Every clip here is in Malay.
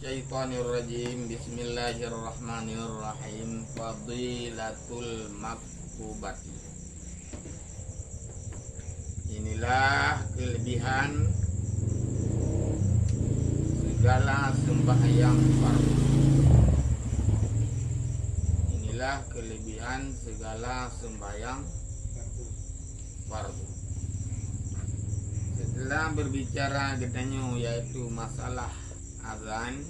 minasyaitonirrajim. Bismillahirrahmanirrahim. Fadilatul maktubati. Inilah kelebihan segala sembahyang fardu. Inilah kelebihan segala sembahyang fardu. Setelah berbicara katanya yaitu masalah azan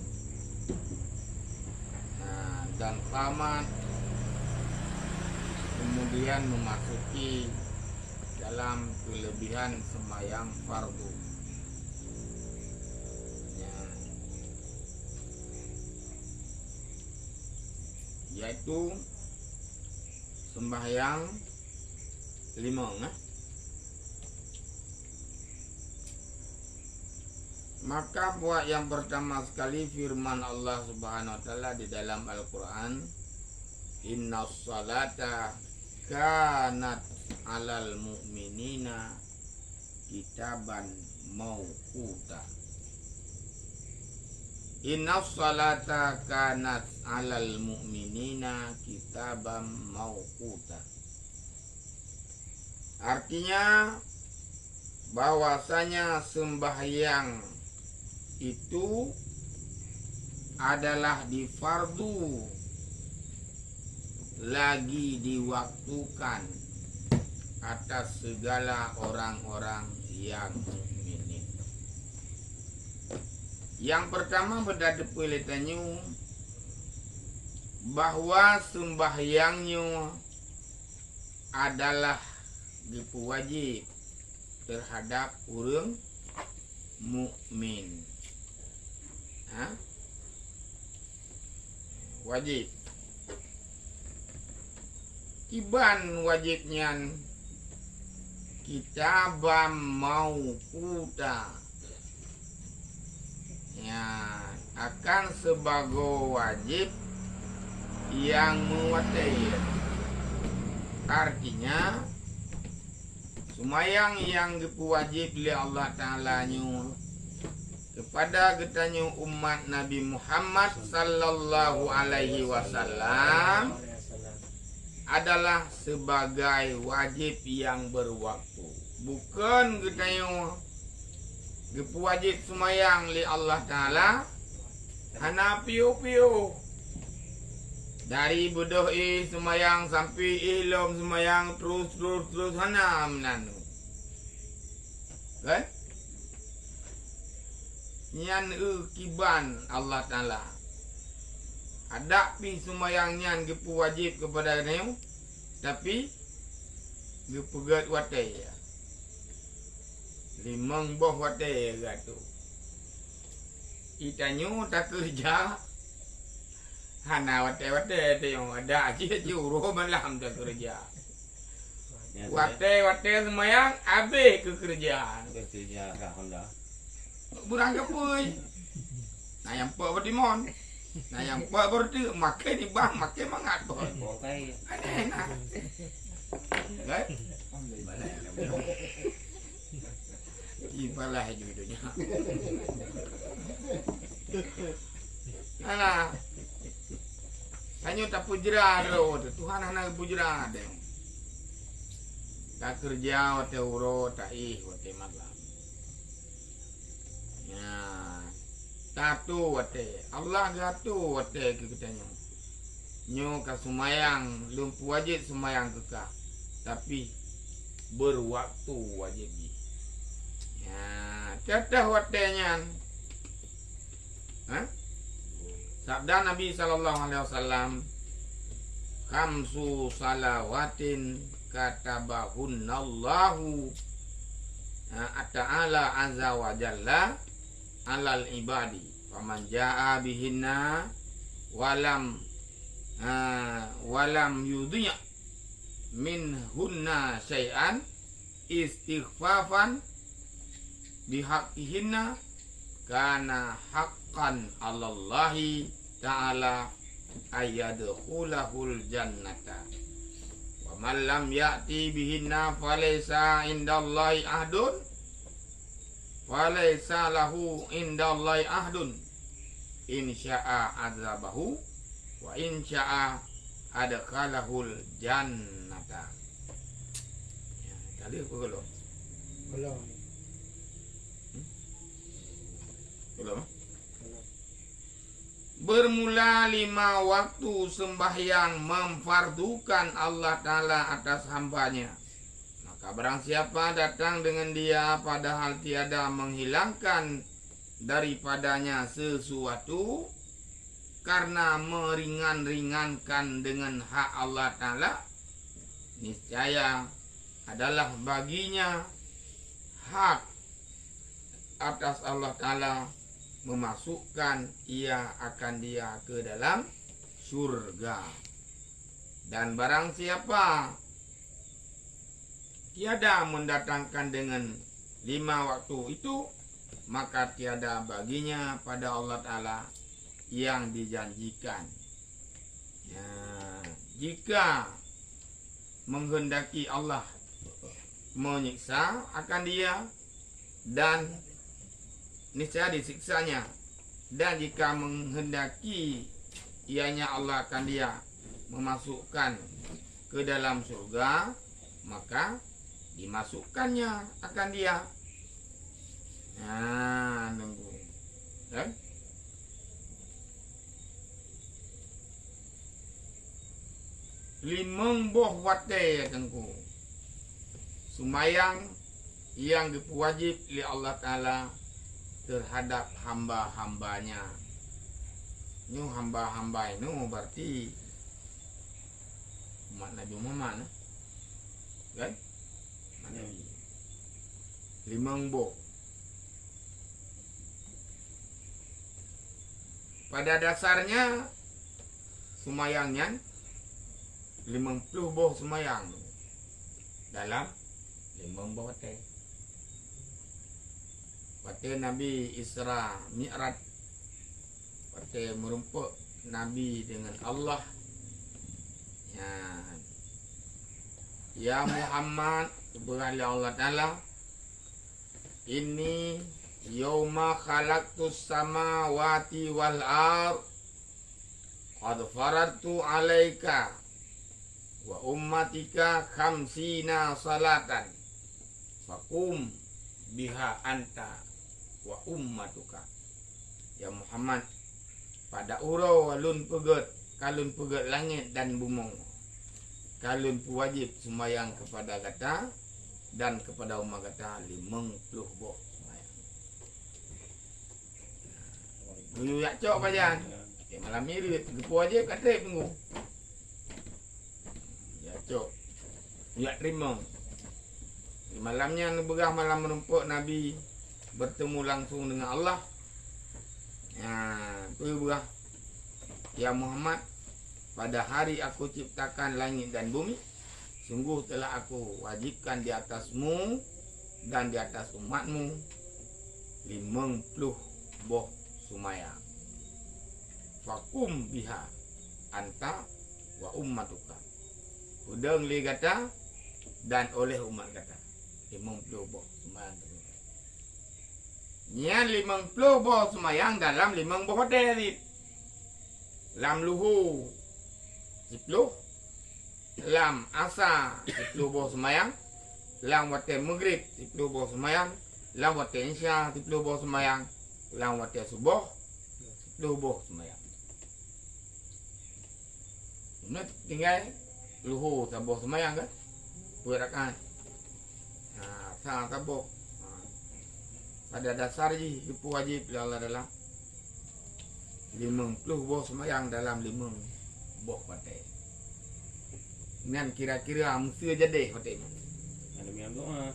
dan qamat, kemudian memasuki dalam kelebihan sembahyang fardu. Yaitu sembahyang 5. Maka buat yang pertama sekali firman Allah Subhanahu wa taala di dalam Al-Qur'an, innas salata kanat 'alal mu'minina kitaban mauquta. Innas salata kanat 'alal mu'minina kitaban mauquta. Artinya bahwasanya sembahyang itu adalah difardu lagi diwaktukan atas segala orang-orang yang mukmin. Yang pertama berdadap peletannya bahwa sembahyangnya adalah wajib terhadap orang mukmin. Wajib. Kiban wajibnya kitabam mauquta. Akan sebagai wajib yang muwattir. Artinya semayang yang wajib oleh Allah Ta'ala kepada getanya umat Nabi Muhammad sallallahu alaihi wasallam adalah sebagai wajib yang berwaktu. Bukan getanya wajib semayang oleh Allah Ta'ala hana piu-piu. Dari bedoi semayang sampai ilom semayang terus hana menanu. Kan? Nyan kiban Allah Ta'ala. Ada pi semayang nyan gepu wajib kepada neu. Tapi gepegat watai. Limang boh watai gatu. Itanyo tak kerja. Hana watai-watai tu yang ada aja juru malam tak kerja. Watai-watai semayang habis kekerjaan. Kerja kah Honda. Burang kepuy. Nah yang pak bertimon. Nah yang pak bertu makai ni bang makai mangat pun. Pokai. Aneh nak. Kan? Ibalah judonya. Alah. Hanya tak pujra ro Tuhan anak pujra ada. Tak kerja wate uro tak wate malam. Tatu wate Allah gatu wate kitanya. Nyo ka sumayang lumpu wajib sumayang kekah. Tapi berwaktu wajib. Cadah watenya. Sabda Nabi sallallahu alaihi wasallam, khamsu salawatin katabahunallahu ta'ala azza wa jalla alal ibadi faman jaa bihinna walam yudhiya minhunna syai'an istighfafan bihaqqihinna kana haqqan 'alallahi ta'ala ayyadkhulahul jannata wa man lam ya'ti bihinna falaysa indallahi ahdun walaysa lahu indallahi ahdun in sya'a azabahu wa in sya'a adkhalahul jannata. Ya, kali apa belum? Belum. Belum. Bermula 5 waktu sembahyang memfardukan Allah Ta'ala atas hambanya. Maka barang siapa datang dengan dia padahal tiada menghilangkan daripadanya sesuatu karena meringan-ringankan dengan hak Allah Ta'ala, niscaya adalah baginya hak atas Allah Ta'ala memasukkan ia akan dia ke dalam surga. Dan barang siapa tiada mendatangkan dengan 5 waktu itu, maka tiada baginya pada Allah Ta'ala yang dijanjikan. Ya, jika menghendaki Allah menyiksa akan dia dan niscaya disiksanya, dan jika menghendaki ianya Allah akan dia memasukkan ke dalam surga, maka dimasukkannya akan dia. Nah, nunggu kan? Limang boh wate tengku sumayang yang wajib li Allah Ta'ala terhadap hamba-hambanya. Ini hamba-hamba ini berarti umat Nabi Muhammad, kan? Nabi. Limang boh. Pada dasarnya sumayangnya 50 boh sumayang dalam 5 boh teh. Pada Nabi Isra Mi'raj, pada merumpuk Nabi dengan Allah. Ya Muhammad, kepada Allah Ta'ala, ini yauma khalaqtus samawati wal ard qad faradtu alaika wa ummatika khamsina salatan faqum biha anta wa ummatuka. Ya Muhammad, pada urau alun peget, kalun peget langit dan bumung, kalun wajib sembahyang kepada kata dan kepada umat kata 50 boh sembahyang. Dulu yak cok pajan. Malam ni gepu wajib kata tunggu. Ya cok. Ya terima. Malamnya berah malam menumpuk Nabi bertemu langsung dengan Allah. Tu berah. Ya Muhammad, pada hari aku ciptakan langit dan bumi, sungguh telah aku wajibkan di atasmu dan di atas umatmu 50 boh sumayang. Fakum biha anta wa ummatuka. Udang li kata dan oleh umat kata 50 boh sumayang. Nya 50 boh sumayang dalam 5 boh tadi. Lam luhu 10, lam asa 10 boh semayang, lam wate maghrib 10 boh semayang, lam wate isya 10 boh semayang, lam wate subuh 10 boh semayang. Ini tinggal luhu saboh semayang kan? Berakan. Sa saboh. Pada dasar ji itu wajib Allah dalam 50 boh semayang dalam 5 boh patai. Nan kira-kira mesti jadi patai. Ada yang doa.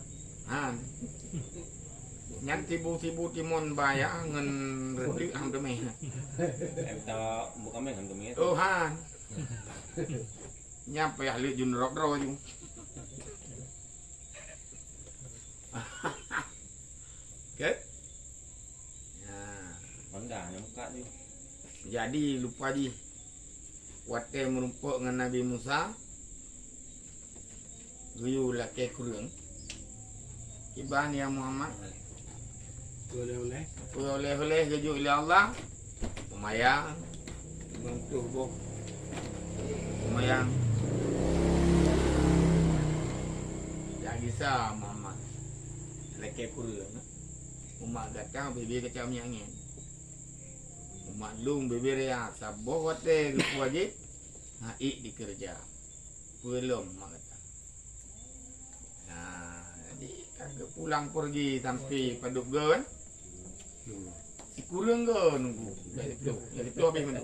Nyan tibu-tibu timun bayang ngen redik am demi. Kita buka main kan demi. Oh han. Nyampe ahli jun rock draw ju. Oke. Honda yang buka tu. Jadi lupa ji. Wate merumpuk dengan Nabi Musa. Guyu laki kurang. Iban ya Muhammad. Boleh-boleh. Oleh-oleh keju oleh Allah. Semayang untuk boh. Semayang. Lagi sa Muhammad. Laki kurang. Umat datang bibir kecam angin. Umat lung bibir ya saboh wate wajib. Haik dikerja. Belum mak kata. Nah, jadi kagak pulang pergi sampai paduk kan? Si kurang ke nunggu. Jadi tu habis mana?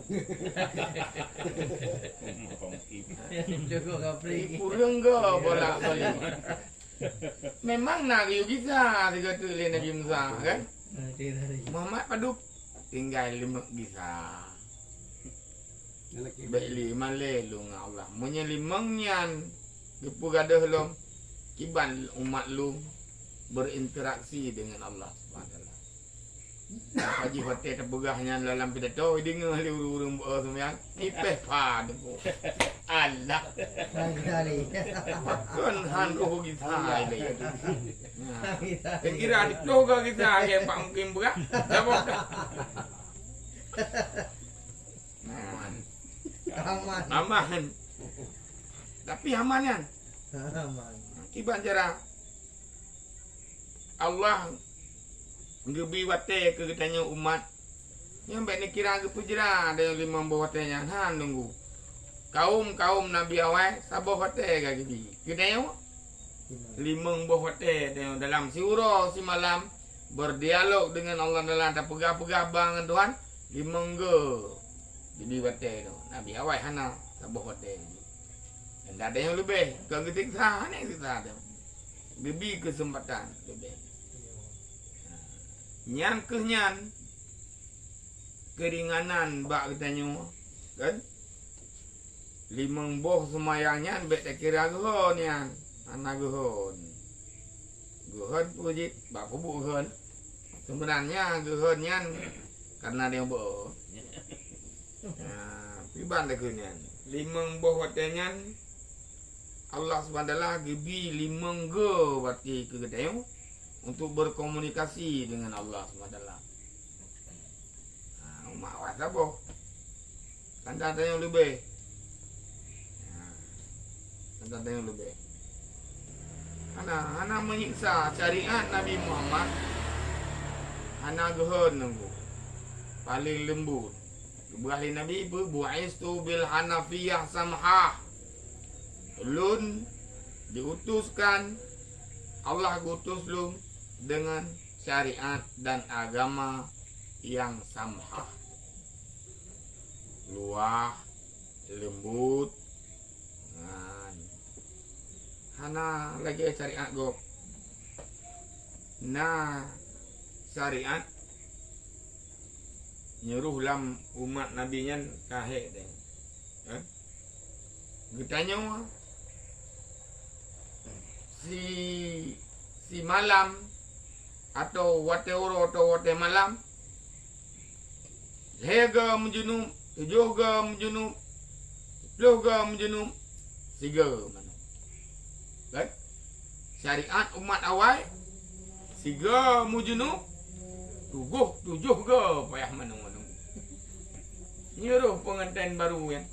Kurang ke bolak balik. Memang nak riu kisah tiga tu le Nabi Musa kan? Muhammad paduk tinggal 5 kisah. Baikli malai lu dengan Allah. Munya 5 nyan gepu gadah lu kiban umat lu berinteraksi dengan Allah Subhanahu wa taala. Haji hotel terbegahnya dalam pidato dengar li urung sembahyang ipeh padu. Allah. Kan han roh kita ini. Kira di keluarga kita ada Pak mungkin berat. Siapa dah? Aman. Tapi aman kan? Aman. Kiban cara Allah gebi wate ke katanya umat yang baik ni kira ke pujera ada yang 5 bawah watenya han nunggu kaum Nabi awal sabah wate ke gebi katanya 5 bawah wate dalam surah si malam berdialog dengan Allah dalam tak pegah-pegah bang Tuhan 5 ge jadi wate tu Nabi awal hana sabah wate dan ada yang lebih ke ketika ni kita ada gebi kesempatan lebih nyan kenyan keringanan bak katanya kan 5 boh semayangnya bet tak kira gehon yang anak gehon pujit bak kubuk gehon sebenarnya gehon nyan karena dia boh piban tak kenyan 5 boh watenya Allah SWT gebi 5 ge wati ke katanya untuk berkomunikasi dengan Allah SWT. Umat awak apa? Tanda yang lebih. Tanda yang lebih. Hana menyiksa syariat Nabi Muhammad. Hana gehon nunggu. Paling lembut. Keberali Nabi bu'istu bil hanafiyah samhah. Ulun diutuskan Allah gutus lu dengan syariat dan agama yang samhah, luah, lembut, hana lagi syariat go. Nah, syariat nyuruh lam umat nabinya kahek deh. Getanya si malam atau wate oro atau wate malam lega menjunub 7 ga menjunub 10 ga menjunub 3 mana kan syariat umat awal 3 menjunub 7 ga payah mana nyuruh pengantin baru kan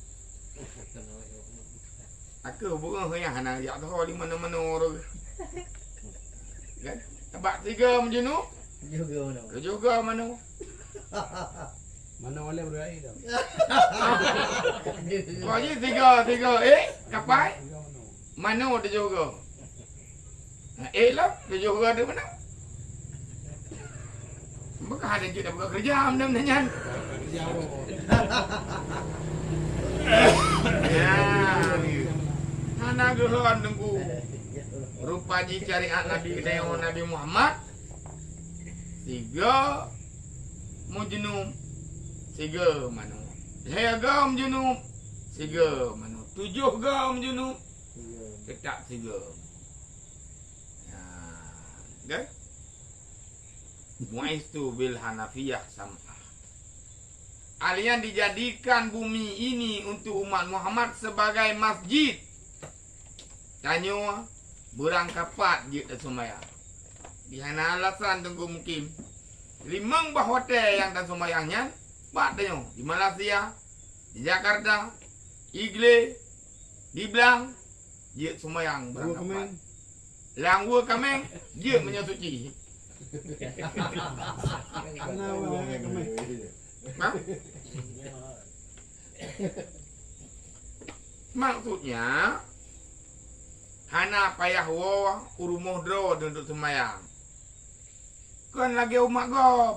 aku bukan yang hana ya tahu di mana-mana orang kan Tabak 3 menjunub juga mana boleh berair dah. Kau je 3 kapai mana dia juga lah dia juga ada mana bukan ada juga buka kerja benda-benda hana gehon nunggu rupanya syariat Nabi Muhammad 3 mujnum 3 mana 3 ga mujnum 3 mana 7 ga mujnum tetap 3 kan mu'istu bil hanafiyah samhah alian dijadikan bumi ini untuk umat Muhammad sebagai masjid tanya berangkapat je tak sembahyang. Di hana alasan tunggu mungkin 5 bah hotel yang tak sembahyangnya Pak tanya di Malaysia, di Jakarta, Igle, di Blang, dia sembahyang berangkat. Langwa kameng, dia menyuci. Hah? Maksudnya hana payah wo urumuh dro untuk sembahyang. Kan lagi umat gop.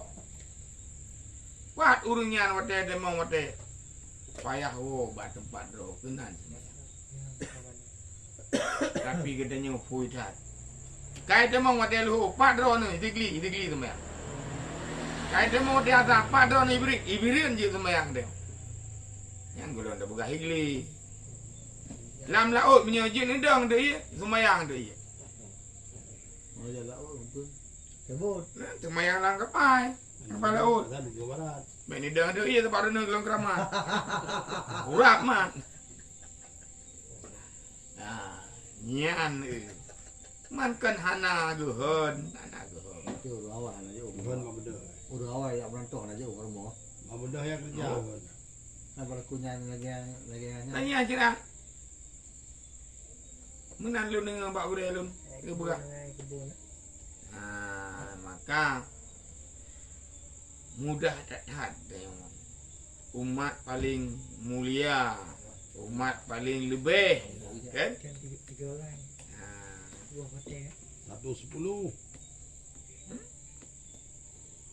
Wat urunyan wate demong wate. Payah wo bat tempat dro kenan. Tapi gedenya fuitat. Kai demong wate lu pat dro ni digli sembahyang. Kai demong wate asa pat dro ni ibirian je sembahyang dia. Yang golong dah buka higli. Lam laut punya jin ndang dia sembahyang dia. Oh ya laut betul. Sebut. Sembahyang lang kapai. Kapal laut. Ada di barat. Mek ni ndang dia tempat renang gelong keramat. Urap mat. Nah, nyan man kan hana geuheun, Itu awal aja. Bukan mau beda. Udah awal ya berantok aja orang mau. Mau beda yang kerja. Nah berkunyan lagi hanya. Tanya kira. Menan lu dengan Pak Gure lu. Ke buka. Maka mudah dapat umat paling mulia, umat paling lebih, kan? Tiga orang. Dua hotel. 110.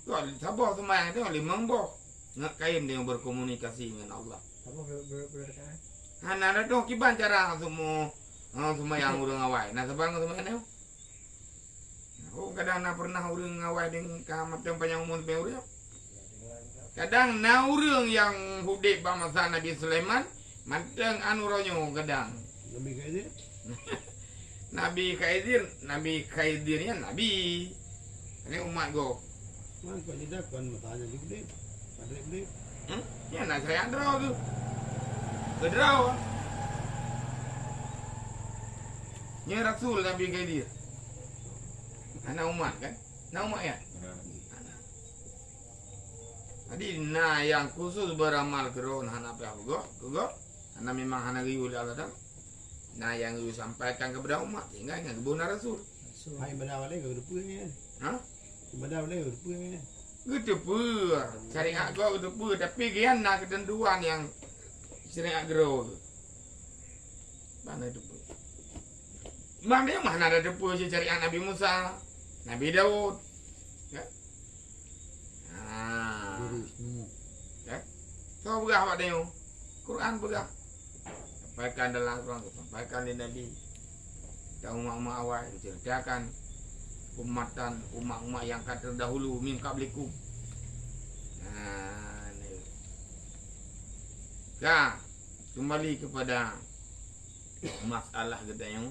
Kalau sabar sembahyang tu limang boh. Nak kain dia berkomunikasi dengan Allah. Apa berdekat? Hana ada tu kiban cara semua sembahyang urang awai. Nah sebang sembahyang tu. Oh kadang nak pernah urang awai dengan macam panjang umur pe urang. Kadang na urang yang hudip ba masa Nabi Sulaiman manteng anu ronyo kadang. Lebih kayak dia. Nabi Khaidirnya Nabi. Ini umat go. Man kau tidak kan matanya juga. Padre. Ya nak saya draw tu. Gedraw. Ni Rasul Nabi Khaidir. Anak umat kan? Anak umat ya? Jadi nah yang khusus beramal keron hana apa go? Hana memang hana riu Allah dah. Nah yang riu sampaikan kepada umat tinggal dengan kebun Rasul. Hai benda wale kau depu ni. Ha? Benda wale kau depu ni. Gitu pur. Syariat go gitu pur tapi gian nak ketentuan yang syariat gero. Mana itu pur? Bang dia mana ada depu syariat Nabi Musa, Nabi Daud. Ya. So berah awak tengok Quran berah sampaikan dalam Quran, sampaikan di Nabi dan umat-umat awal diceritakan umat-umat yang akan terdahulu min qablikum. Nah, kembali kepada masalah katanya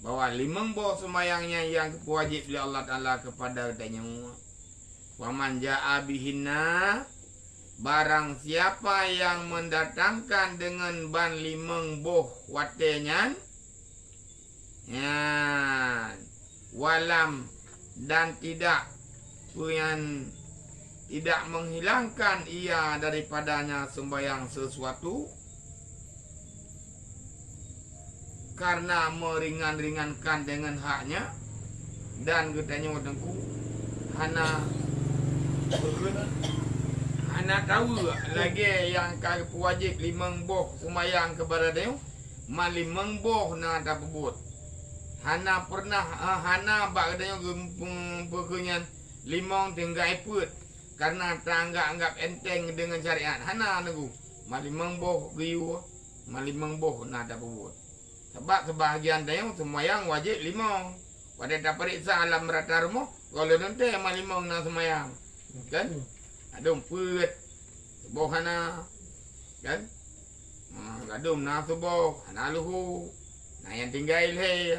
bahwa limang boh semayangnya yang wajib oleh Allah Ta'ala kepada katanya waman ja'a bihinna. Barang siapa yang mendatangkan dengan ban limang boh watenyan walam dan tidak menghilangkan ia daripadanya sembahyang sesuatu karena meringan-ringankan dengan haknya dan katanya wadengku hana anak tahu lagi yang wajib limang boh sembahyang kepada dia limang boh na ada bebut hana pernah hana bak dia berkenyan limang tinggal iput karena anggap enteng dengan syariat hana nagu limang boh riu limang boh na ada bebut sebab sebahagian dia sembahyang wajib limang pada tak periksa alam rata rumah kalau nanti limang na sembahyang kan adum put subuh hana kan adum na subuh hana luhu nah yang tinggal he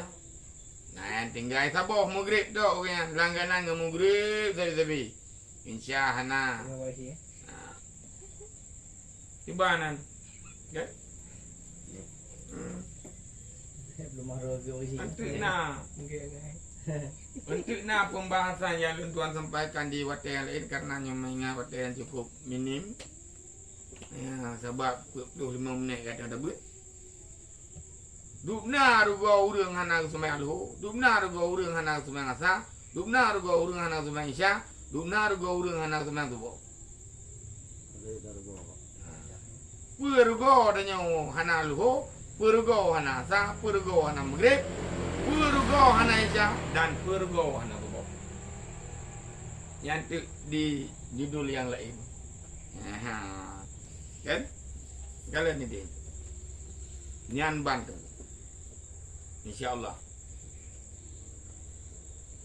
nah yang tinggal sabuh maghrib tu orang langganan ke maghrib sabi insya hana tibanan kan Belum ada video isi. nanti nah Mungkin kan. Untuk pembahasan yang tuan sampaikan di waktu yang lain karena mengingat waktu yang cukup minim. Ya, sebab 25 minit kata dah buat. Dubna ruga urang hana semai lu. Dubna ruga urang hana semai asa. Dubna ruga urang hana semai isya. Dubna ruga urang hana semai subuh. Ada darbo. Purugo danyo hana lu. Purugo hana asa. Purugo hana maghrib. Purugo hana isya dan purugo hana subuh. Yang di judul yang lain. Kan? Kalau ni dia. Nyan bantu. InsyaAllah.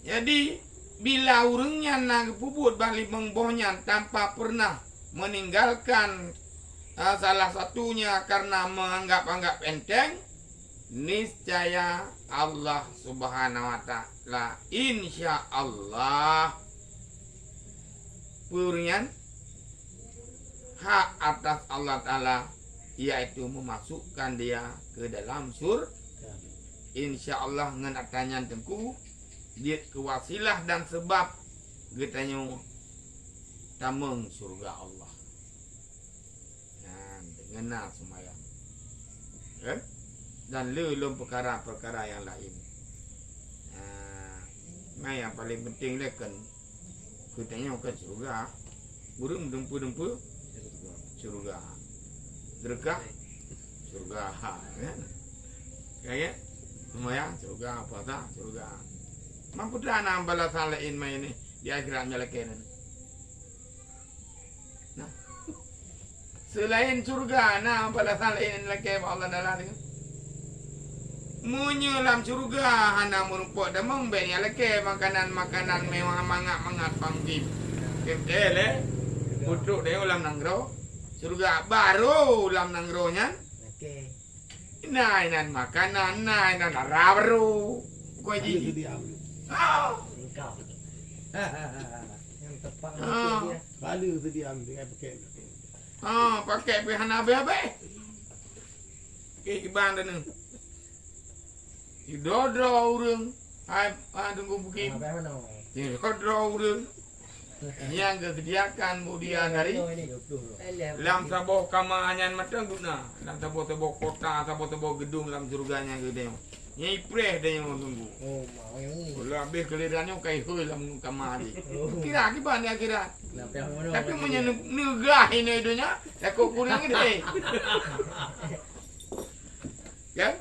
Jadi bila urangnya nak puput balik mengbohnya tanpa pernah meninggalkan salah satunya karena menganggap enteng, niscaya Allah Subhanahu wa taala insyaallah purian hak atas Allah taala yaitu memasukkan dia ke dalam surga. InsyaAllah dengan atanya tengku dia kewasilah dan sebab getanya tameng surga Allah. Dengan semayang. Kan? Dan lelum perkara-perkara yang lain. Yang paling penting dia kan getanya kan surga. Burung dempu-dempu surga. Derkah surga. Kan? Kayak semayang surga, puasa surga. Mampu dah nak balasan lain main ni di akhiratnya lagi ni. Nah, selain surga, nah balasan lain lagi Allah dalam ni. Menyelam surga, hana merupakan demam banyak lagi makanan mewah mangat panggil. Kepel Putuk dia ulam nanggro. Surga baru ulam nanggronya. Okey. Nainan makanan, nainan baru. Kau Ada jadi. sedia. Engkau. Yang tepat dia. Ada sedia dengan pakai. Pakai pihan habis-habis. Iban dah ni. Dodro urang. Tunggu bukit. Apa mana? Dodro urang. Yang kesediakan kemudian hari. Ini 20. Lam saboh kamanyan macam guna. Lam saboh kota, saboh gedung lam surganya gede. Nyai preh dia yang tunggu. Oh, mau yang ni. Kalau habis kelirannya kai hoi lam kamar dia. Kira kiban dia kira. Kenapa yang mana? Tapi punya negah ini dunia, takut kurang gede. Kan?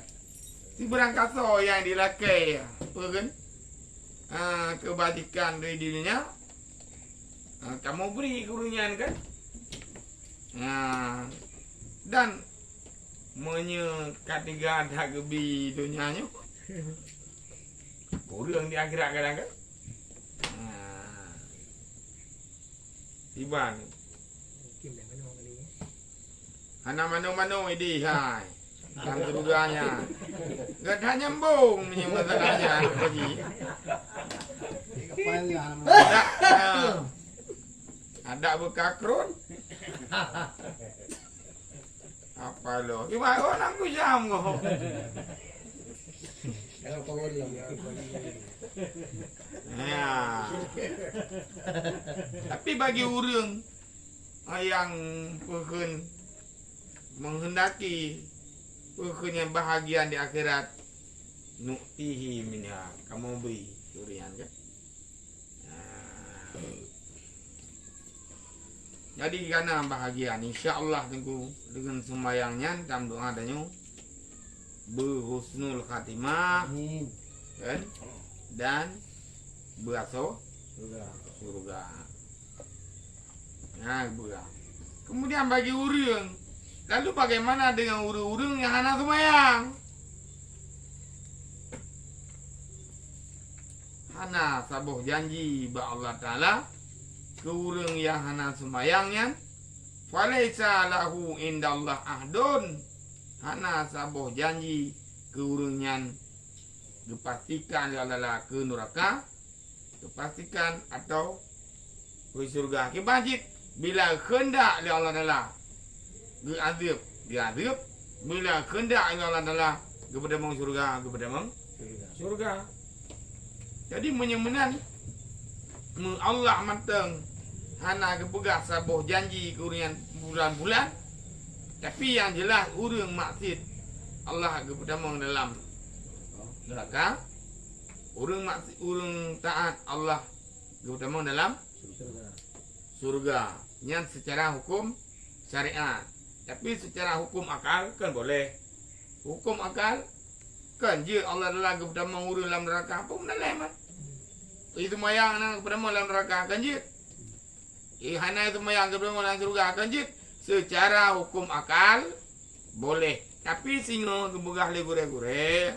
Si berangkat so yang dilakai, apa kan? Kebajikan dari dirinya. Kamu beri kurungan kan? Dan menyekat tiga dah gebi dunianya. Kurang di akhirat kadang kan? Tiba ni. Kim dah mana kali ni? Hana mano-mano ini hai. Dalam surganya. Gak dah nyambung punya masalahnya lagi. Kapal yang Ada bekakrun. Apa lo? Gimana orang ku jam kau? Kalau kau ulang. Ya. Tapi bagi orang yang pekun menghendaki pekun yang bahagia di akhirat, nuktihi minha, kamu beri durian kan? Jadi kerana bahagia insya-Allah tengku dengan sembahyangnya dalam doa adanya berhusnul khatimah kan dan berasal surga. Nah, bukan. Kemudian bagi urang, lalu bagaimana dengan urang yang hana sembahyang? Hana sabuh janji ba Allah Taala ke urang yang hana sembayangnya falaisa lahu indallah ahdun hana sabuh janji ke urang dipastikan lalala ke neraka dipastikan atau ke surga ke bajit bila kehendak Allah Taala diazab bila kehendak Allah Taala kepada mong surga kepada mong surga Jadi menyemenan Allah mateng hana kepegah sabuh janji kurian bulan-bulan. Tapi yang jelas urang maksud Allah kepertama dalam neraka. Urang taat Allah kepertama dalam surga. Yang secara hukum syariat. Tapi secara hukum akal kan boleh. Hukum akal kan je Allah adalah kepertama urang dalam neraka. Apa benda lain man? Itu mayang nak kepertama dalam neraka kan je. Hana itu mayang kepertama dalam surga kan je. Secara hukum akal boleh. Tapi singa kebegah legure-gure.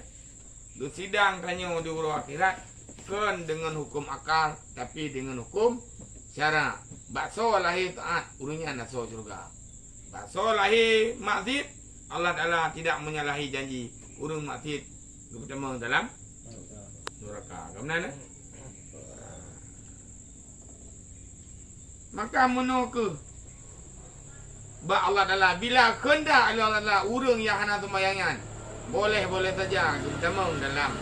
Du sidang tanya di uru akhirat kan dengan hukum akal tapi dengan hukum syara. Bakso lahir taat urungnya naso surga. Bakso lahir maksiat Allah Taala tidak menyalahi janji. Urung maksiat pertama dalam neraka. Kemudian maka menurut ba Allah Taala bila kehendak Allah Taala urang yang hana semayangan boleh saja pertama dalam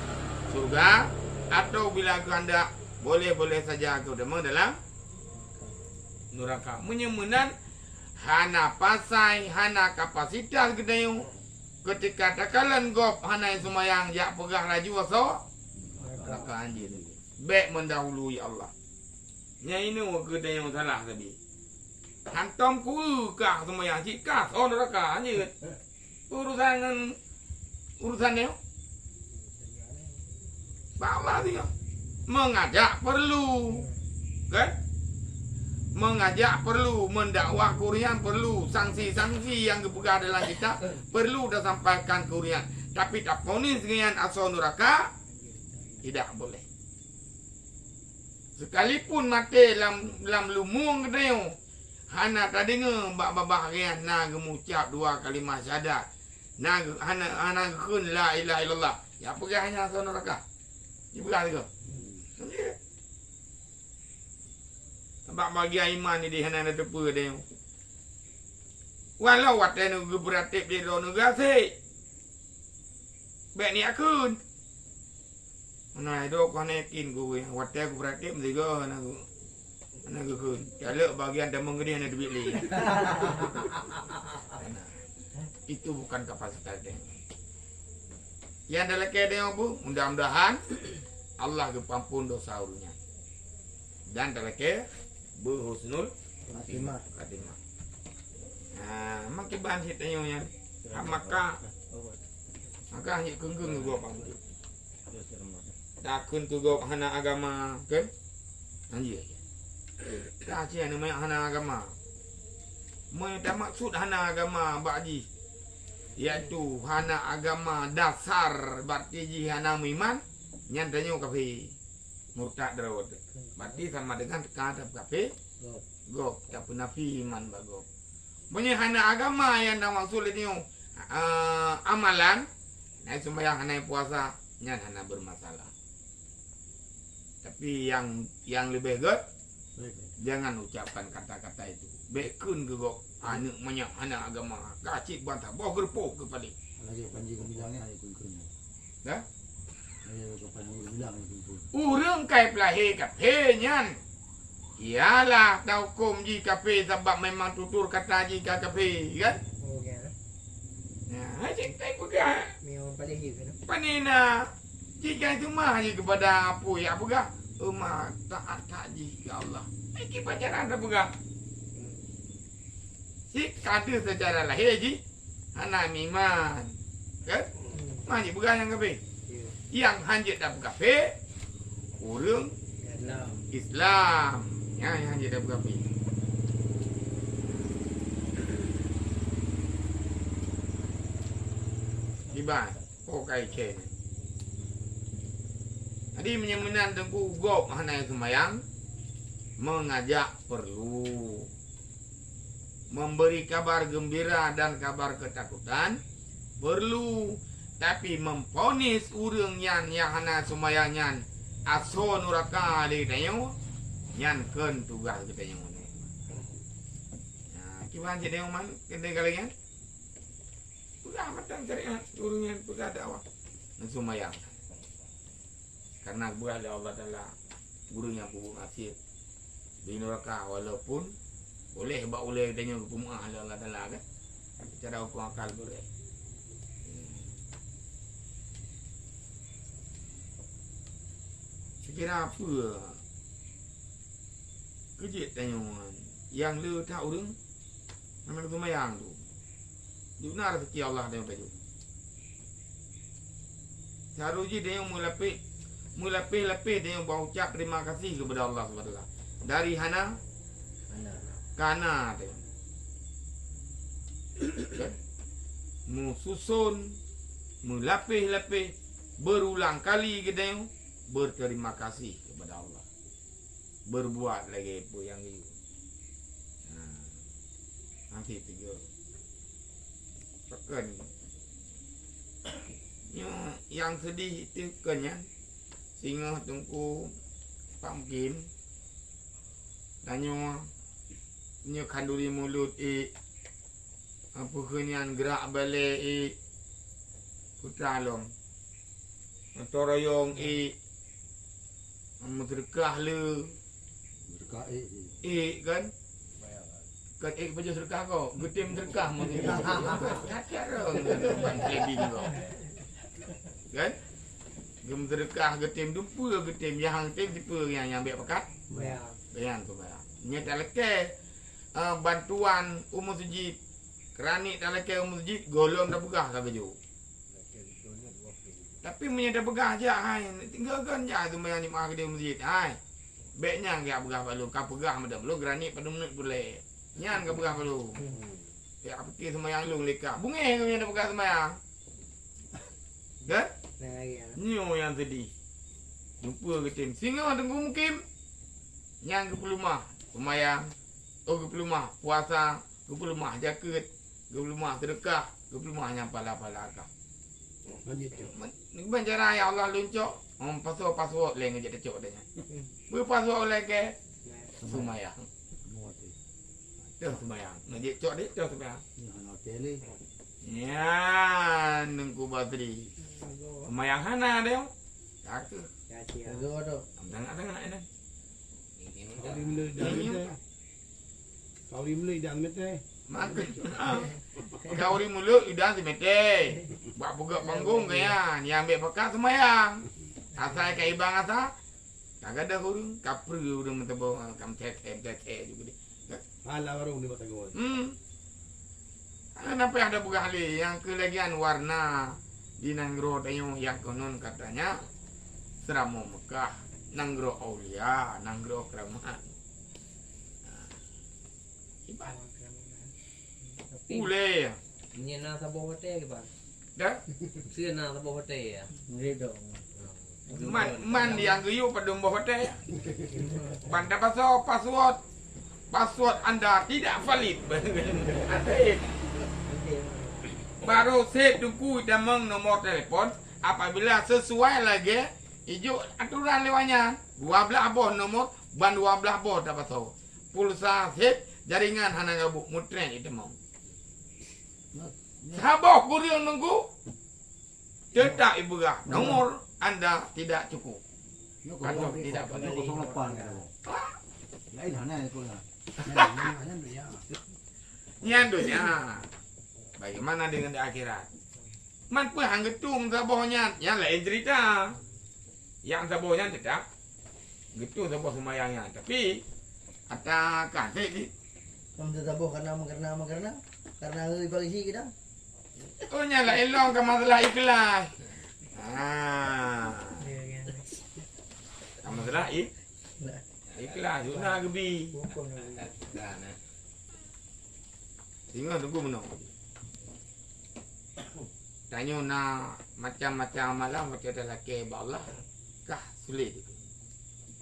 surga atau bila kehendak boleh saja pertama dalam neraka. Menyemenan hana pasai hana kapasitas gedayu ketika takalan gop hana semayang jak pegah laju aso neraka anjir baik mendahului Allah. Nya ini gedayu salah tadi. Hantam ku kah semayang jika oh neraka anjir. Urusan dia. Bawa dia. Mengajak perlu. Kan? Mengajak perlu, mendakwah kurian perlu, sanksi-sanksi yang kepegah dalam kitab perlu dah sampaikan kurian. Tapi tak ponis dengan asal neraka tidak boleh. Sekalipun mati lam lumung kedeu, hana tak dengar bak-babak harian na mengucap 2 kalimah syahadat. Na hana kun la ilaha illallah. Ya pegah hanya asal neraka. Dia pegah ke? Sebab bagi iman ni dia hana tepu dia. Walau wat dia nu beratip dia do negara sik. Baik ni akun. Mana do ko nekin ku wat dia ku beratip mesti go hana ku. Hana ku kun. Kalau bagian demong dia hana duit li. Itu bukan kapasitas dia. Yang dalam keadaan bu, mudah-mudahan Allah kepampun dosa urunya. Dan dalam keadaan berhusnul khatimah. Nah, makin bahan hitanya yang maka hanya kenggeng gua pang. Takun tu gua hana agama kan? Anjir. Tak cia nama hana agama. Mai tak maksud hana agama bakji. Iaitu hana agama dasar berarti ji hana iman nyantanya kafir. Murtad darawat. Berarti sama dengan kata kafe gop tak nafi iman bagop. Menyehana agama yang dah maksud ini amalan naik sembahyang hana puasa nyan hana bermasalah. Tapi yang lebih good jangan ucapkan kata-kata itu. Bekun ke gop anu banyak hana agama kacik bantah bawa gerpok kepada. Lagi panji kau bilangnya ada kun-kun. Dah? Urang kai pelahir kafe nyan. Ialah tau hukum ji kafe sebab memang tutur kata ji kafe kan? Oh kan. Nah, cik tai pegah. Memang paling hiu kan. Panina jika cuma ji kepada apa ya pegah. Umma taat ji ke Allah. Iki pacaran dah pegah. Si kada secara lahir ji anak iman. Kan? Mana pegah yang kafe? Yang hanjit dapat kafe urang Islam. Ya, yang hanjit dapat kafe. Iban, kai chen. Jadi menyemenan tengku gop hana semayang mengajak perlu memberi kabar gembira dan kabar ketakutan perlu. Tapi memponis urang yang hana sumayang nyan aso neraka li dayo nyan keun tugas kita yang mana. Nah, kiban jadi man kene kalian. Pegah matang syariat urang yang pegah dakwah dan sumayang. Karena berada Allah adalah gurunya pun asyik di neraka, walaupun boleh buat oleh tanya pemah Allah Taala kan. Cara hukum akal boleh. Sekira apa kejit tanya yang lu tahu deng nama semayang tu. Di mana rezeki Allah dia baju. Seharusnya dia mulapih dia berucap terima kasih kepada Allah SWT. Dari hana kana dia. Kan? Mususun mulapih berulang kali kita berterima kasih kepada Allah. Berbuat lagi apa yang itu. Nanti tiga. Pekan. Yang sedih itu kan ya. Singa tungku pumpkin. Tanya kanduli mulut apa kenyan gerak balik putra long. Toroyong sedekah le. Berkah Kan? Kan baju sedekah kau, getim sedekah mungkin. Kacau orang trading kau. Kan? Gem sedekah getim dumpu getim yang tim tipe yang ambil pekat. Bayang tu bayang. Nya tak leke bantuan umur sujud. Kerani tak leke umur sujud golong dah pegah ke baju. Tapi punya dah pegah je hai. Tinggalkan je tu bayang ni mah dia masjid. Hai. Baiknya enggak pegah balu, ka pegah madam lu gerani pada menit boleh. Nyan ka pegah balu. Ya fikir semayang lu leka. Bungeh kau yang dah pegah semayang. Kan? Nyo yang sedih. Lupa ketim. Singa tunggu mukim. Yang ke pelumah semayang. Oh ke pelumah puasa, ke pelumah jaket, ke pelumah sedekah, ke pelumah nyapala-pala akak. Ni banjara ya Allah luncok. Password lain ngejak tecok dia. Berpassword oleh ke semayang. Dah semayang. Ngejak cok dia dah semayang. Ya, nengku bateri. Semayang hana dia. Aku. Tengah-tengah ini. Kau dimulai dah mete. Makan. Kau di mulut udah semete. Buat buka panggung kaya. Ni ambil pekat semayang. Asal kai ibang asa. Kagak ada hurung. Kapru hurung mentebo kam tete juga dia. Hala baru ni batang gol. Kenapa ada buka hali yang kelegian warna di Nanggro tayo yang konon katanya Seramo Mekah, Nanggro Aulia, Nanggro Keramat. Ule. Ini na sa hotel ke bang? Dah. Sia na sa hotel ya. Man yang geyu pada hotel. Banda password Anda tidak valid. Baru set tunggu damang nomor telepon apabila sesuai lagi hijau aturan lewatnya 12 boh nomor ban 12 boh dapat tahu. Pulsa set jaringan hana gabuk mutren itu mau. Sabar kurion nunggu. Cetak ibu gah nomor Anda tidak cukup. Atau tidak valid. Lain hana itu lah. Nyandunya. Bagaimana dengan di akhirat? Man pun hang getung sabohnya, yang lain cerita. Yang sabohnya tetap getung saboh semayangnya, tapi ada kasih di. Kamu taboh karena polisi kita. Oh nyala elong ke masalah ikhlas. Masalah ikhlas, sudah gebi. Tinggal tunggu menung. Tanya nak macam-macam malam macam ada laki Allah kah sulit itu.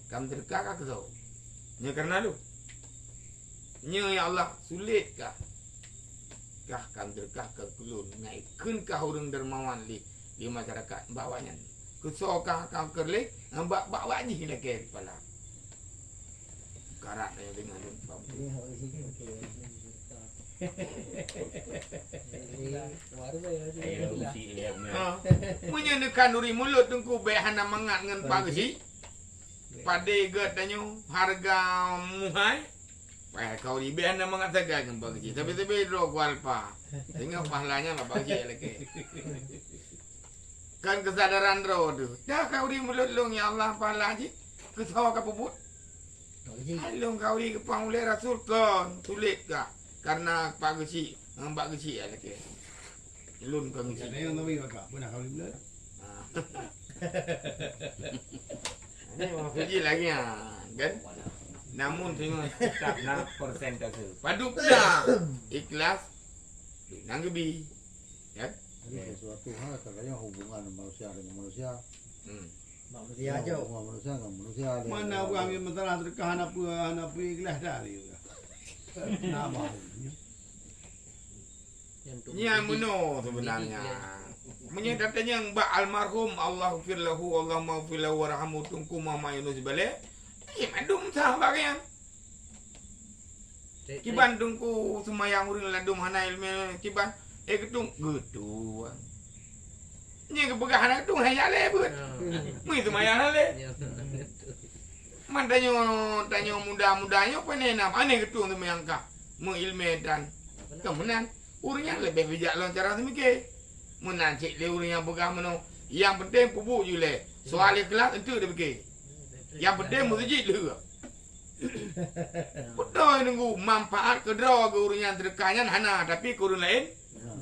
Kamu terkah ke kau? Nya karena lu. Nya ya Allah sulit kah? Kah kamu terkah ke kulun naikkan kah orang dermawan di masyarakat bawahnya. Kusokah kau kerlik bawa ni laki kepala. Karat dengan Baru bayar dia. Ayo usi dia punya. Ha. Menyenekan duri mulut tungku be hana mangat ngan pagsi. Pade get tanyo harga muhai. Wah kau di be hana mangat saga ngan pagsi. Tapi ro kualpa. Tengok pahalanya lah pagsi lagi. Kan kesadaran ro tu. Dah kau di mulut long ya Allah pahala ji. Kesawa ka puput. Long kau di kepang oleh Rasul kan. Tulit ka. Karena pagsi mbak kecil lagi. Lun kau Ada kecil. yang tahu kakak pernah kau beli. Ini orang Fiji lagi kan? Namun tengok tetap nak persentase. Paduk dah ikhlas nanggebi. Ya. Jadi sesuatu hal katanya hubungan manusia dengan manusia. Manusia aja. Hubungan manusia dengan manusia. Mana orang yang masalah terkah apa ikhlas dah dia. Nama. Nya muno sebenarnya. Menyedatanya mbak almarhum Allah firlahu Allah maghfirlahu warhamu tungku mama Yunus balik. Madum sahabat yang kiban tungku semayang uring ladum hana ilmu kiban ketung gitu. Nya kebegahan ketung hanya lebut. Mu semayang le. Man tanyo muda-mudanya penenam aneh ketung semayang ka. Mu ilmu dan kemudian urnya lebih bijak lon cara semikir. Menan cik le urnya begah meno. Yang penting pupuk je le. Soal ikhlas itu dia fikir. Yang penting masjid le. Betul nunggu manfaat kedra ke urnya terdekanyan hana tapi kurun lain.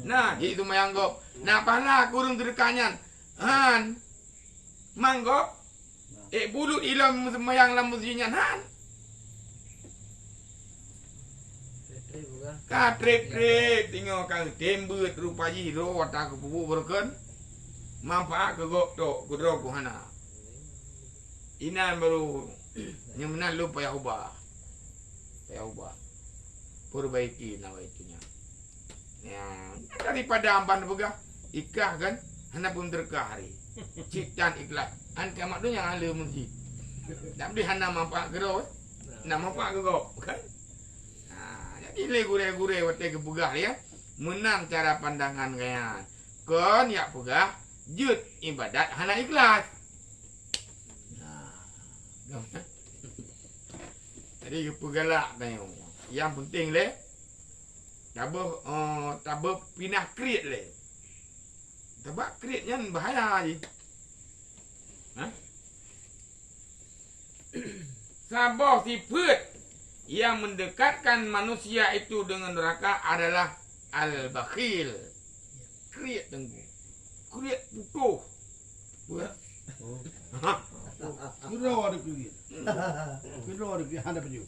Nah, itu mayanggop. Nah, pala kurun terdekanyan. Han. Manggop. Bulut ilam semayang lam masjidnya han. Ka trip tengok kang tembut rupa jiro watak pupuk berken. Manfaat ke gok tok kudro ku hana. Inan baru nyemenan lu payah ubah. Payah ubah. Perbaiki nawa itunya. Ya, daripada amban begah ikah kan hana pun terkah hari. Ciptaan ikhlas. An kiamat tu yang ala masjid. Tak boleh hana manfaat kudro. Nak manfaat ke gok kan? Ile gure-gure wate ke pegah ya. Menang cara pandangan kaya. Kon ya pegah jut ibadat hana ikhlas. Nah. Jadi pegalak tanya. Yang penting le tabah pinah kreat le. Tabak kreatnya bahaya je. Ha? Sabar si put yang mendekatkan manusia itu dengan neraka adalah al-bakhil. Kriat tenggu. Kriat putuh. Buat. Kira ada kulit. Kira ada kulit ada penyu.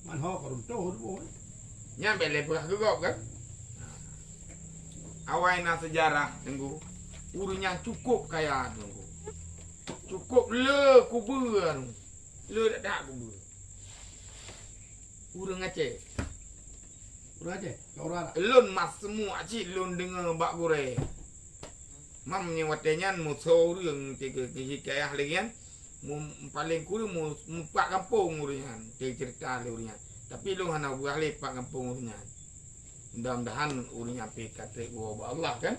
Man ho korun toh tu. Nyampe lepas gegok kan? Awaina sejarah tenggu. Urunya cukup kaya tenggu. Cukup le kubur. Le tak kubur. Urang Aceh. Urang Aceh, kau orang. Lun mas semua cik lun dengar bak gure. Mam nyewatenya musuh urang tiga kaya lagi kan. Paling kurang mu pak kampung urang cerita le urang. Tapi lu hana buah le pak kampung urang. Mudah-mudahan urang api kata gua Allah kan.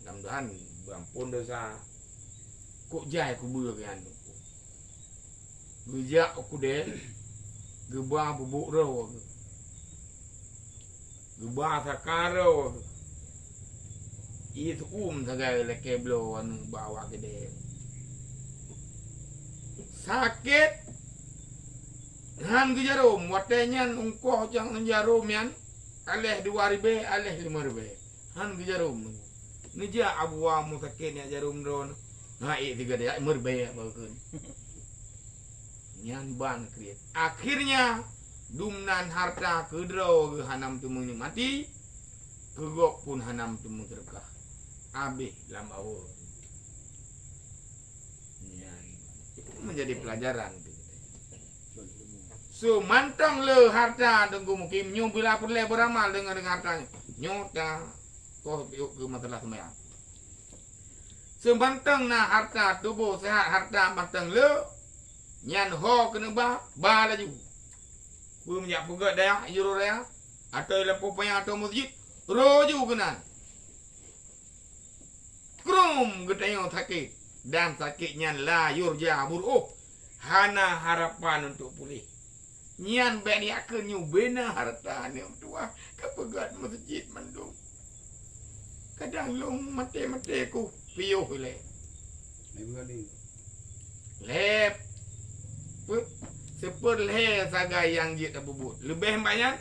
Mudah-mudahan berampun dosa. Kok jai kubur kan. Gujak aku deh. Gebah bubuk roh. Gebah sakaro. Itu segala leke blow anu bawa ke dia. Sakit. Han ke jarum. Watenya ungkoh jangan jarum yan. Aleh 2,000, aleh 5,000. Han ke jarum. Nija abuah mu sakit ya jarum ron. Ngai 3 dia 5,000 bagus. Nyan ban kriat. Akhirnya dumnan harta kedro ke hanam temu ni mati. Kegok pun hanam temu terkah. Habis lama awal. Nyan. Itu menjadi pelajaran. So mantang le harta tenggu mungkin nyu bila perle beramal dengan hartanya. Nyu dah kau ke masalah semaya. So mantang na harta tubuh sehat harta mantang le. Nyan ho kena ba laju. Bu menyak puga dah juru dah. atau lampu payah atau masjid roju kena krum getayong sakit dan sakitnya la yurja buruk hana harapan untuk pulih nyan ben yakeun nyubena harta ni tua kepegat masjid mandung kadang long mate-mate ku piuh le Ai buat ni. lep sepur le sagai yang jit abubut lebih banyak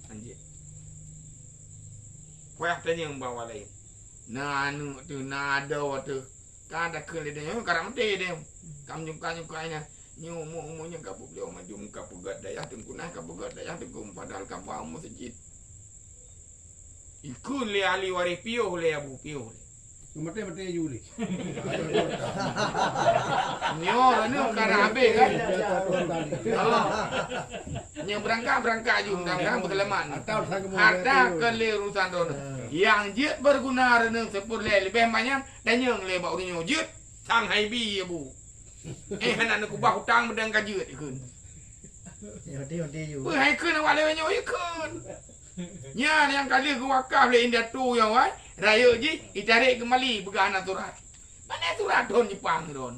anjir kuah tanya bawa lain na anu tu na ada tu kan ada ke le dia karam te dia kam nyuka-nyukanya nyomo nya kapu beliau maju muka pegat daya tengkunah kapegat daya tengkum padahal kampung masjid ikun le ali wari piuh le abu piuh Mate ju ni. nyor anu kara abe kan oh nya berangkat ju berangkat berkelaman ada ke le urusan don yang jit berguna reneng sepur le lebih banyak dan yang le bau nyo jit sang hai bi abu anak aku bah hutang medang kajut ikun Matiอยู่ hai kun awak le nyo ikun nya yang kali ku wakaf le indah tu yang wai raya ji ditarik kembali begana surat mana surat don Jepang don